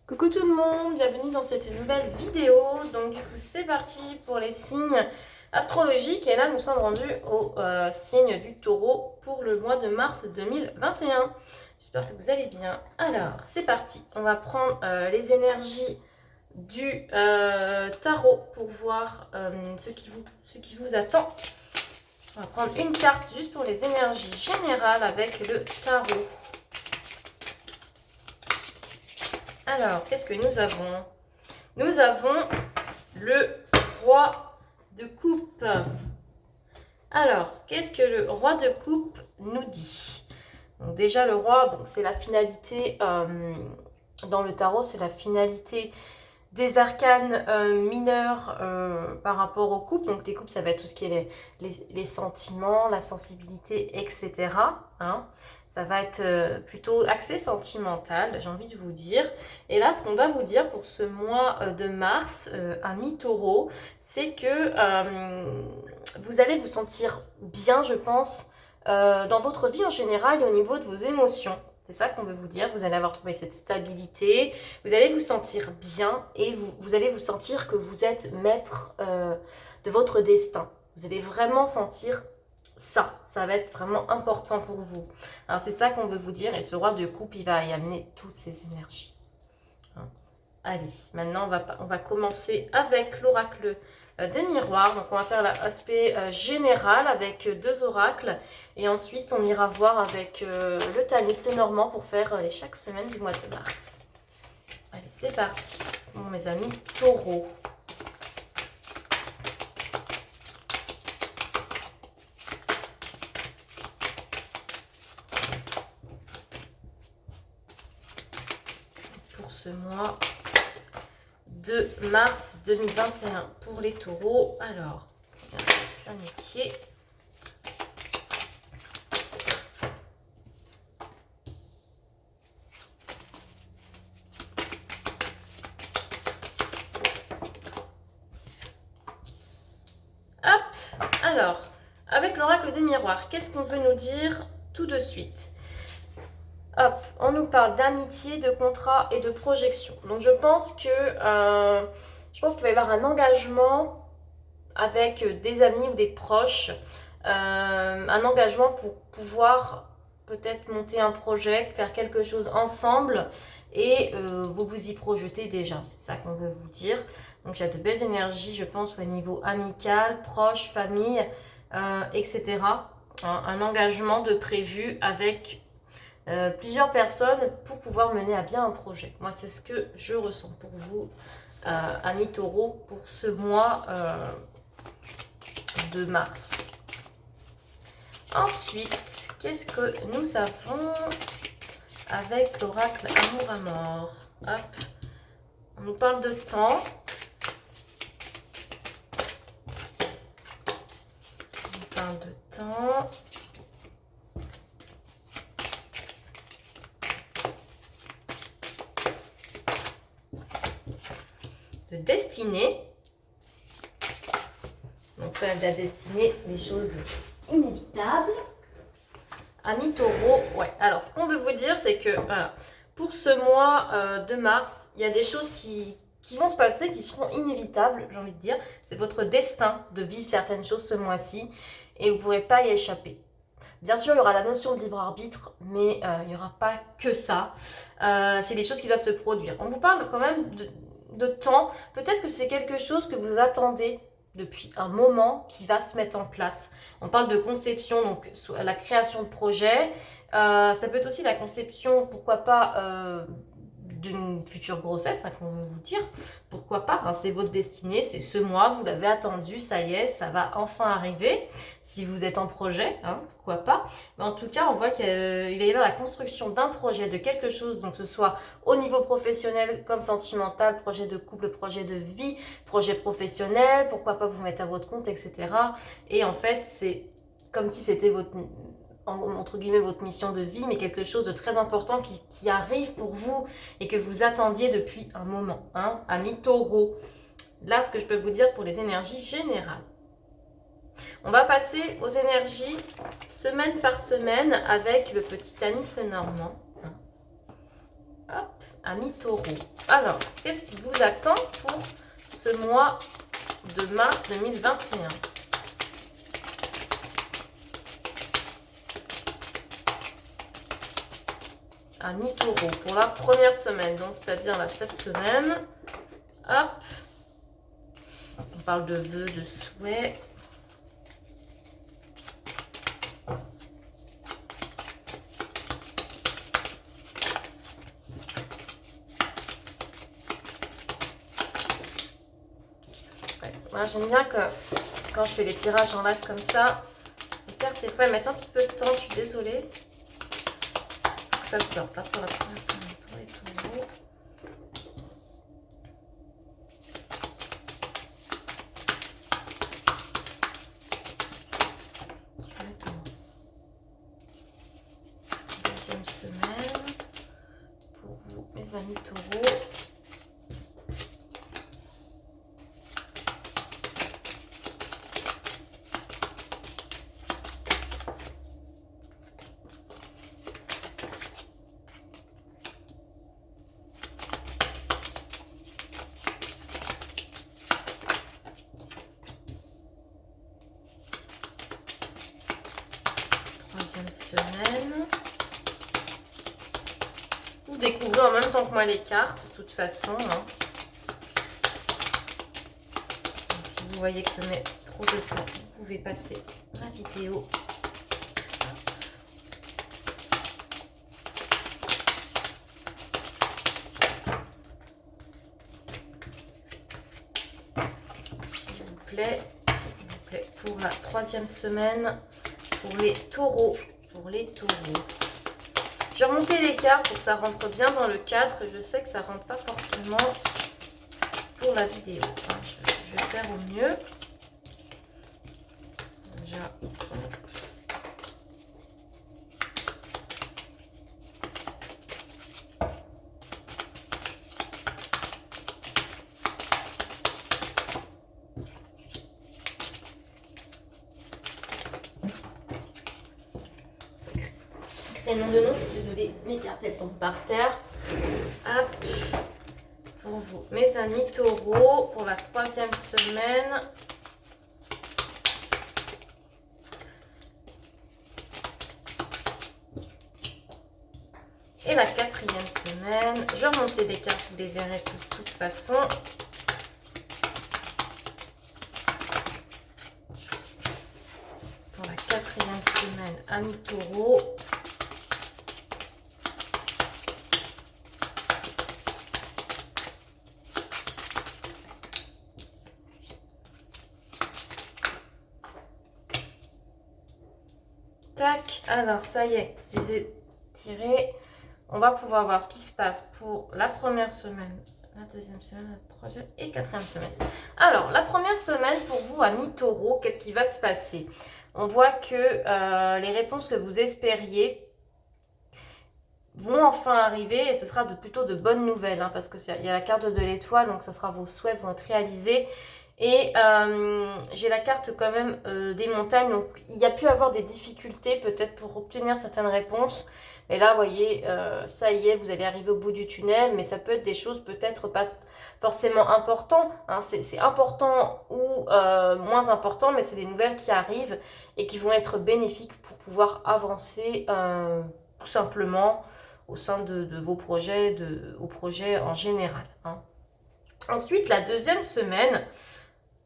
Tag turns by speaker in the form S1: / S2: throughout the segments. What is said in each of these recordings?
S1: Coucou tout le monde, bienvenue dans cette nouvelle vidéo. Donc du coup c'est parti pour les signes astrologiques et là nous sommes rendus au signe du Taureau pour le mois de mars 2021. J'espère que vous allez bien. Alors c'est parti, on va prendre les énergies du tarot pour voir ce qui vous attend. On va prendre une carte juste pour les énergies générales avec le tarot. Alors, qu'est-ce que nous avons? Nous avons le roi de coupe. Alors, qu'est-ce que le roi de coupe nous dit? Donc déjà, le roi, bon, c'est la finalité, dans le tarot, c'est la finalité des arcanes mineurs par rapport aux couples. Donc les couples, ça va être tout ce qui est les sentiments, la sensibilité, etc. Hein. Ça va être plutôt axé sentimental, j'ai envie de vous dire. Et là, ce qu'on va vous dire pour ce mois de mars, amis taureaux, c'est que vous allez vous sentir bien, je pense, dans votre vie en général et au niveau de vos émotions. C'est ça qu'on veut vous dire. Vous allez avoir trouvé cette stabilité, vous allez vous sentir bien et vous allez vous sentir que vous êtes maître de votre destin. Vous allez vraiment sentir ça. Ça va être vraiment important pour vous. Alors c'est ça qu'on veut vous dire et ce roi de coupe, il va y amener toutes ces énergies. Hein. Allez, maintenant on va commencer avec l'oracle des miroirs. Donc on va faire l'aspect général avec deux oracles et ensuite on ira voir avec le taniste normand pour faire les chaque semaine du mois de mars. Allez, c'est parti, bon, mes amis taureaux. Pour ce mois de mars 2021 pour les taureaux. Alors, planétier. Hop, alors, avec l'oracle des miroirs, qu'est-ce qu'on veut nous dire tout de suite? Hop, on nous parle d'amitié, de contrat et de projection. Donc je pense qu'il va y avoir un engagement avec des amis ou des proches, un engagement pour pouvoir peut-être monter un projet, faire quelque chose ensemble et vous vous y projetez déjà. C'est ça qu'on veut vous dire. Donc il y a de belles énergies, je pense, au niveau amical, proche, famille, etc. Un engagement de prévu avec plusieurs personnes pour pouvoir mener à bien un projet. Moi, c'est ce que je ressens pour vous, amis taureaux, pour ce mois de mars. Ensuite, qu'est-ce que nous avons avec l'oracle amour à mort? Hop, on nous parle de temps. On nous parle de temps. De destinée. Donc ça, la destinée, des choses inévitables. Amis taureaux, ouais. Alors, ce qu'on veut vous dire, c'est que voilà, pour ce mois de mars, il y a des choses qui vont se passer, qui seront inévitables, j'ai envie de dire. C'est votre destin de vivre certaines choses ce mois-ci et vous ne pourrez pas y échapper. Bien sûr, il y aura la notion de libre arbitre, mais il n'y aura pas que ça. C'est des choses qui doivent se produire. On vous parle quand même de temps. Peut-être que c'est quelque chose que vous attendez depuis un moment qui va se mettre en place. On parle de conception, donc la création de projet. Ça peut être aussi la conception, pourquoi pas, d'une future grossesse, hein, qu'on veut vous dire. Pourquoi pas, hein, c'est votre destinée, c'est ce mois, vous l'avez attendu, ça y est, ça va enfin arriver. Si vous êtes en projet, hein, pourquoi pas. Mais en tout cas, on voit qu'il va y avoir la construction d'un projet, de quelque chose, donc que ce soit au niveau professionnel comme sentimental, projet de couple, projet de vie, projet professionnel, pourquoi pas vous mettre à votre compte, etc. Et en fait, c'est comme si c'était entre guillemets votre mission de vie, mais quelque chose de très important qui arrive pour vous et que vous attendiez depuis un moment, hein, amis taureaux. Là, ce que je peux vous dire pour les énergies générales. On va passer aux énergies semaine par semaine avec le petit Anis Lenormand. Hop, amis taureaux. Alors, qu'est-ce qui vous attend pour ce mois de mars 2021? Mi-taureau pour la première semaine, donc c'est-à-dire là cette semaine. Hop, on parle de vœux, de souhaits. Ouais, moi j'aime bien que quand je fais les tirages en live comme ça, les cartes des fois elles mettent un petit peu de temps, je suis désolée. Ça sort là pour la première semaine pour les taureaux. Deuxième semaine pour vous, mes amis taureaux. Troisième semaine. Vous découvrez en même temps que moi les cartes, de toute façon. Hein. Si vous voyez que ça met trop de temps, vous pouvez passer la vidéo. S'il vous plaît, pour la troisième semaine, pour les taureaux. Je vais remonter les cartes pour que ça rentre bien dans le cadre. Je sais que ça ne rentre pas forcément pour la vidéo. Hein. Je vais faire au mieux. Déjà. Nom de nom, je suis désolée, mes cartes elles tombent par terre. Hop, pour vous, mes amis taureaux, pour la troisième semaine. Et la quatrième semaine. Je vais remonter les cartes, vous les verrez de toute façon. Pour la quatrième semaine, amis taureaux. Tac, alors ça y est, je les ai tirés. On va pouvoir voir ce qui se passe pour la première semaine, la deuxième semaine, la troisième et quatrième semaine. Alors, la première semaine pour vous, amis taureaux, qu'est-ce qui va se passer? On voit que les réponses que vous espériez vont enfin arriver et ce sera plutôt de bonnes nouvelles, hein, parce qu'il y a la carte de l'étoile, donc ça sera vos souhaits vont être réalisés. Et j'ai la carte quand même des montagnes, donc il y a pu avoir des difficultés peut-être pour obtenir certaines réponses. Mais là, vous voyez, ça y est, vous allez arriver au bout du tunnel, mais ça peut être des choses peut-être pas forcément importantes. Hein, c'est important ou moins important, mais c'est des nouvelles qui arrivent et qui vont être bénéfiques pour pouvoir avancer tout simplement au sein de vos projets, au projet en général. Hein. Ensuite, la deuxième semaine,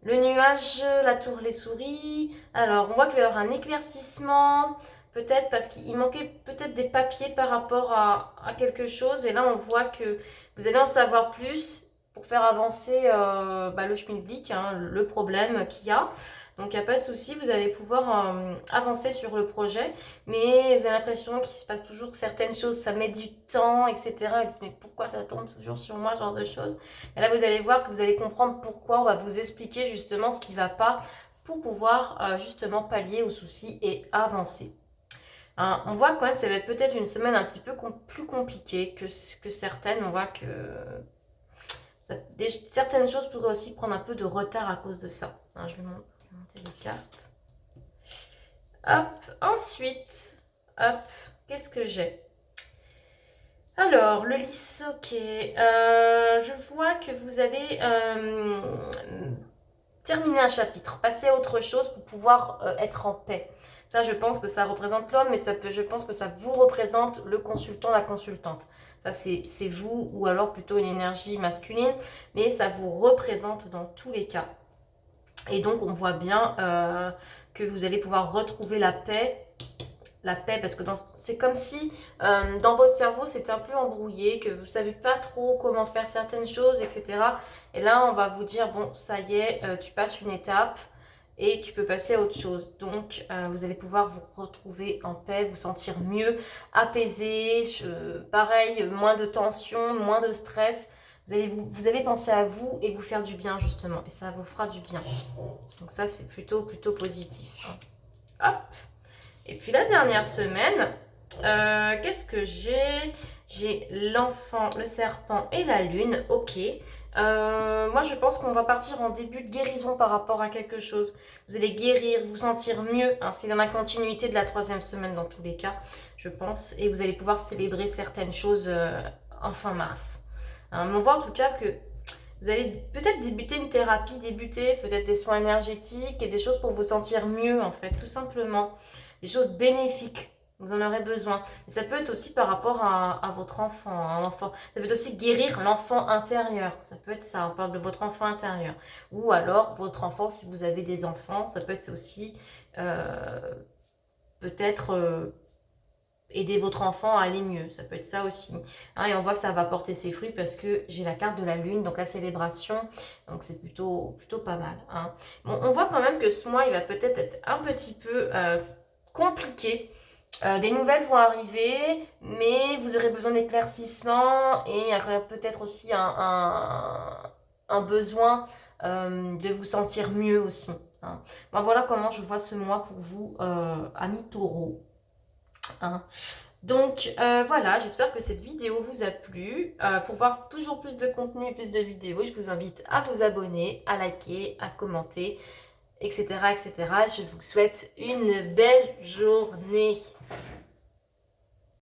S1: le nuage, la tour, les souris. Alors, on voit qu'il va y avoir un éclaircissement, peut-être parce qu'il manquait peut-être des papiers par rapport à quelque chose. Et là, on voit que vous allez en savoir plus pour faire avancer le schmilblick, hein, le problème qu'il y a. Donc, il n'y a pas de souci, vous allez pouvoir avancer sur le projet. Mais vous avez l'impression qu'il se passe toujours certaines choses, ça met du temps, etc. Ils disent, mais pourquoi ça tombe toujours sur moi, ce genre de choses. Et là, vous allez voir que vous allez comprendre pourquoi. On va vous expliquer justement ce qui ne va pas pour pouvoir justement pallier aux soucis et avancer. Hein, on voit quand même que ça va être peut-être une semaine un petit peu plus compliquée que certaines. On voit que certaines choses pourraient aussi prendre un peu de retard à cause de ça. Hein, je vais monter les cartes. Hop, ensuite, qu'est-ce que j'ai? Alors, le lys, ok. je vois que vous allez terminer un chapitre, passer à autre chose pour pouvoir être en paix. Ça, je pense que ça représente l'homme, mais je pense que ça vous représente le consultant, la consultante. Ça, c'est vous, ou alors plutôt une énergie masculine, mais ça vous représente dans tous les cas. Et donc, on voit bien que vous allez pouvoir retrouver la paix, parce que c'est comme si dans votre cerveau c'était un peu embrouillé, que vous ne savez pas trop comment faire certaines choses, etc. Et là on va vous dire, bon ça y est, tu passes une étape et tu peux passer à autre chose. Donc vous allez pouvoir vous retrouver en paix, vous sentir mieux, apaisé, pareil, moins de tension, moins de stress. Vous allez penser à vous et vous faire du bien justement, et ça vous fera du bien. Donc ça c'est plutôt positif. Hop. Et puis la dernière semaine, qu'est-ce que j'ai? J'ai l'enfant, le serpent et la lune, ok. Moi je pense qu'on va partir en début de guérison par rapport à quelque chose. Vous allez guérir, vous sentir mieux, hein. C'est dans la continuité de la 3e semaine dans tous les cas, je pense. Et vous allez pouvoir célébrer certaines choses en fin mars. Hein, mais on voit en tout cas que vous allez peut-être débuter une thérapie, peut-être des soins énergétiques et des choses pour vous sentir mieux en fait, tout simplement. Des choses bénéfiques, vous en aurez besoin. Mais ça peut être aussi par rapport à votre enfant, Ça peut être aussi guérir l'enfant intérieur, ça peut être ça, on parle de votre enfant intérieur. Ou alors votre enfant, si vous avez des enfants, ça peut être aussi peut-être aider votre enfant à aller mieux, ça peut être ça aussi. Hein, et on voit que ça va porter ses fruits parce que j'ai la carte de la lune, donc la célébration, donc c'est plutôt pas mal. Hein. Bon, on voit quand même que ce mois, il va peut-être être un petit peu compliqué. Des nouvelles vont arriver, mais vous aurez besoin d'éclaircissement et il y aura peut-être aussi un besoin de vous sentir mieux aussi. Hein. Bon, voilà comment je vois ce mois pour vous, amis taureaux. Hein. Donc voilà, j'espère que cette vidéo vous a plu. Pour voir toujours plus de contenu et plus de vidéos, je vous invite à vous abonner, à liker, à commenter, etc. etc. Je vous souhaite une belle journée.